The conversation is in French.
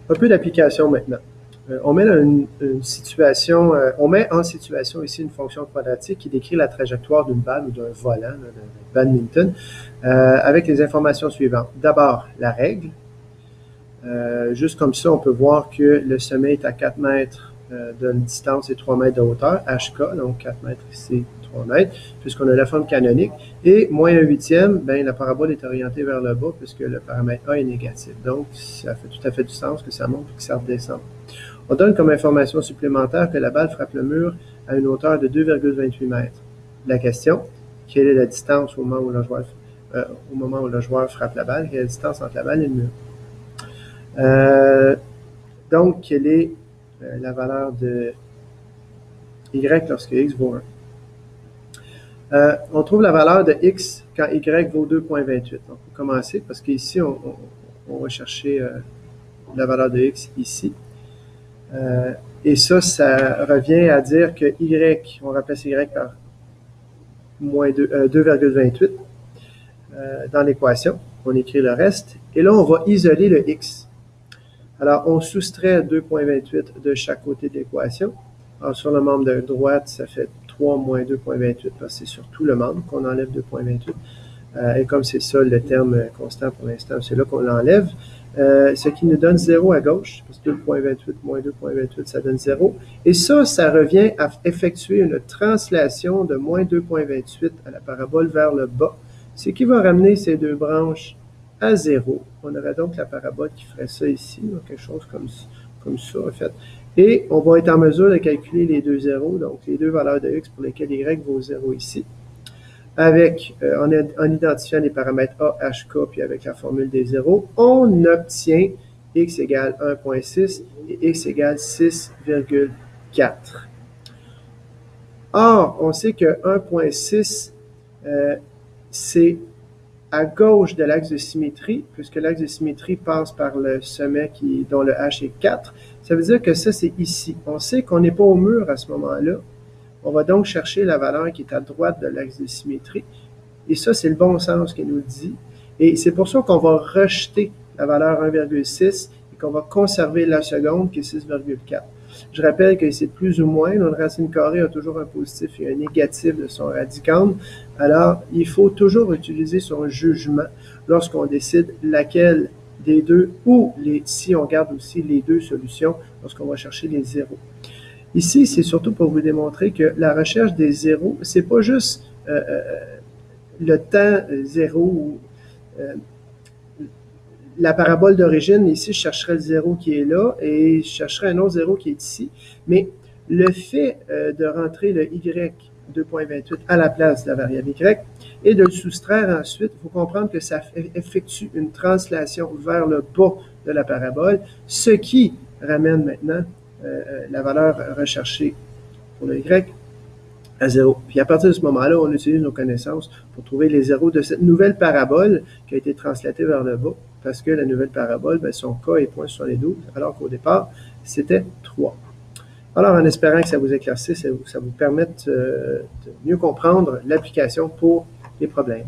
Un peu d'application maintenant. On met en situation ici une fonction quadratique qui décrit la trajectoire d'une balle ou d'un volant, d'un badminton, avec les informations suivantes. D'abord, la règle. Juste comme ça, on peut voir que le sommet est à 4 mètres de distance et 3 mètres de hauteur, HK, donc 4 mètres ici, 3 mètres, puisqu'on a la forme canonique. Et moins 1/8, ben, la parabole est orientée vers le bas puisque le paramètre A est négatif. Donc, ça fait tout à fait du sens que ça monte et que ça redescende. On donne comme information supplémentaire que la balle frappe le mur à une hauteur de 2,28 mètres. La question, quelle est la distance au moment où le joueur frappe la balle? Quelle est la distance entre la balle et le mur? Donc, quelle est la valeur de y lorsque x vaut 1? On trouve la valeur de x quand y vaut 2,28. On peut commencer parce qu'ici, on va chercher la valeur de x ici. Et ça revient à dire que y, on remplace y par moins 2,28 dans l'équation. On écrit le reste. Et là, on va isoler le x. Alors, on soustrait 2,28 de chaque côté de l'équation. Alors, sur le membre de droite, ça fait 3 moins 2,28 parce que c'est sur tout le membre qu'on enlève 2,28. Et comme c'est ça le terme constant pour l'instant, c'est là qu'on l'enlève. Ce qui nous donne 0 à gauche, parce que 2,28 moins 2,28, ça donne 0. Et ça revient à effectuer une translation de moins 2,28 à la parabole vers le bas, ce qui va ramener ces deux branches à 0. On aurait donc la parabole qui ferait ça ici, donc quelque chose comme ça, en fait. Et on va être en mesure de calculer les deux zéros, donc les deux valeurs de x pour lesquelles y vaut 0 ici, en identifiant les paramètres A, H, K, puis avec la formule des zéros, on obtient x égale 1,6 et x égale 6,4. Or, on sait que 1,6, c'est à gauche de l'axe de symétrie, puisque l'axe de symétrie passe par le sommet dont le H est 4. Ça veut dire que ça, c'est ici. On sait qu'on n'est pas au mur à ce moment-là. On va donc chercher la valeur qui est à droite de l'axe de symétrie. Et ça, c'est le bon sens qui nous dit. Et c'est pour ça qu'on va rejeter la valeur 1,6 et qu'on va conserver la seconde qui est 6,4. Je rappelle que c'est plus ou moins, une racine carrée a toujours un positif et un négatif de son radicande. Alors, il faut toujours utiliser son jugement lorsqu'on décide laquelle des deux, ou si on garde aussi les deux solutions lorsqu'on va chercher les zéros. Ici, c'est surtout pour vous démontrer que la recherche des zéros, c'est pas juste le temps zéro, la parabole d'origine, ici, je chercherai le zéro qui est là et je chercherai un autre zéro qui est ici. Mais le fait de rentrer le y 2,28 à la place de la variable y et de le soustraire ensuite, il faut comprendre que ça effectue une translation vers le bas de la parabole, ce qui ramène maintenant la valeur recherchée pour le y à 0. Puis à partir de ce moment-là, on utilise nos connaissances pour trouver les zéros de cette nouvelle parabole qui a été translatée vers le bas, parce que la nouvelle parabole, ben, son K est 0,72, alors qu'au départ, c'était 3. Alors, en espérant que ça vous éclaircisse, ça vous permette de mieux comprendre l'application pour les problèmes.